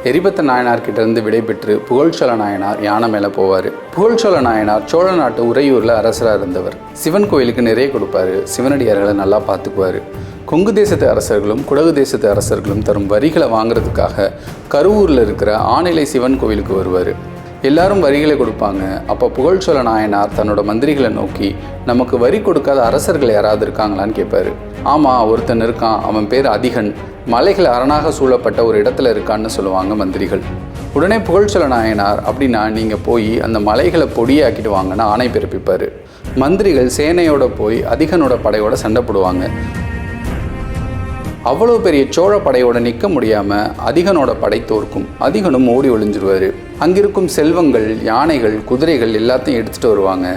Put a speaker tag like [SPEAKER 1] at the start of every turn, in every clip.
[SPEAKER 1] எரிபத்த நாயனார்கிட்டேருந்து விடைபெற்று புகழ்ச்சோழ நாயனார் யானை மேலே போவார். புகழ்ச்சோழ நாயனார் சோழ நாட்டு உறையூரில் அரசராக இருந்தவர். சிவன் கோயிலுக்கு நிறைய கொடுப்பாரு. சிவனடியார்களை நல்லா பார்த்துக்குவார். கொங்கு தேசத்து அரசர்களும் குடகு தேசத்து அரசர்களும் தரும் வரிகளை வாங்குறதுக்காக கருவூரில் இருக்கிற ஆணிலை சிவன் கோவிலுக்கு வருவார். எல்லாரும் வரிகளை கொடுப்பாங்க. அப்போ புகழ்ச்சோழ நாயனார் தன்னோட மந்திரிகளை நோக்கி, நமக்கு வரி கொடுக்காத அரசர்கள் யாராவது இருக்காங்களான்னு கேட்பாரு. ஆமாம், ஒருத்தன் இருக்கான். அவன் பேர் அதிகன். மலைகள் அரணாக சூழப்பட்ட ஒரு இடத்துல இருக்கான்னு சொல்லுவாங்க மந்திரிகள். உடனே புகழ்ச்சோழ நாயனார், அப்படின்னா நீங்கள் போய் அந்த மலைகளை பொடியாக்கிட்டு வாங்கன்னு ஆணை பிறப்பிப்பார். மந்திரிகள் சேனையோட போய் அதிகனோட படையோட சண்டை போடுவாங்க. அவ்வளோ பெரிய சோழ படையோட நிற்க முடியாமல் அதிகனோட படை தோற்கும். அதிகனும் ஓடி ஒளிஞ்சிருவார். அங்கிருக்கும் செல்வங்கள், யானைகள், குதிரைகள் எல்லாத்தையும் எடுத்துகிட்டு வருவாங்க.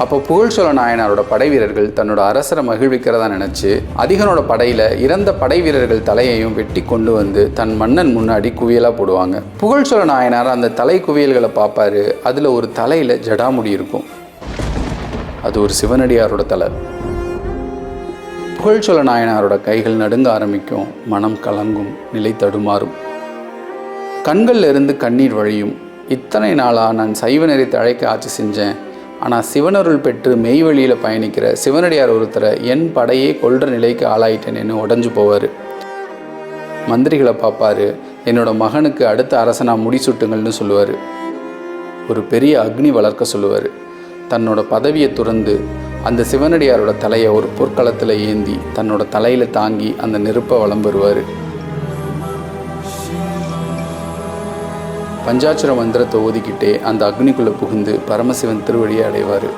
[SPEAKER 1] அப்போ புகழ்ச்சோழ நாயனாரோட படை வீரர்கள் தன்னோட அரசரை மகிழ்விக்கிறதா நினச்சி அதிகனோட படையில் இறந்த படை வீரர்கள் தலையையும் வெட்டி கொண்டு வந்து தன் மன்னன் முன்னாடி குவியலாக போடுவாங்க. புகழ்ச்சோழ நாயனார் அந்த தலை குவியல்களை பார்ப்பாரு. அதில் ஒரு தலையில் ஜடாமுடி இருக்கும். அது ஒரு சிவனடியாரோட தலை. புகழ்ச்சோழ நாயனாரோட கைகள் நடுங்க ஆரம்பிக்கும். மனம் கலங்கும். நிலை தடுமாறும். கண்களில் இருந்து கண்ணீர் வழியும். இத்தனை நாளாக நான் சைவ நெறி தழைக்க ஆட்சி செஞ்சேன். ஆனால் சிவனருள் பெற்று மெய்வழியில் பயணிக்கிற சிவனடியார் ஒருத்தரை என் படையே கொல்ற நிலைக்கு ஆளாயிட்டேன்னு உடஞ்சு போவார். மந்திரிகளை பார்ப்பார். என்னோட மகனுக்கு அடுத்த அரசனாக முடிசூட்டுங்கள்னு சொல்லுவார். ஒரு பெரிய அக்னி வளர்க்க சொல்லுவார். தன்னோட பதவியை துறந்து அந்த சிவனடியாரோட தலையை ஒரு பொற்களத்தில் ஏந்தி தன்னோட தலையில் தாங்கி அந்த நெருப்பை வலம் பெறுவார். பஞ்சாட்சர மந்திரத்தை ஓதிக்கிட்டே அந்த அக்னிக்குள்ளே புகுந்து பரமசிவன் திருவடியை அடைவார்.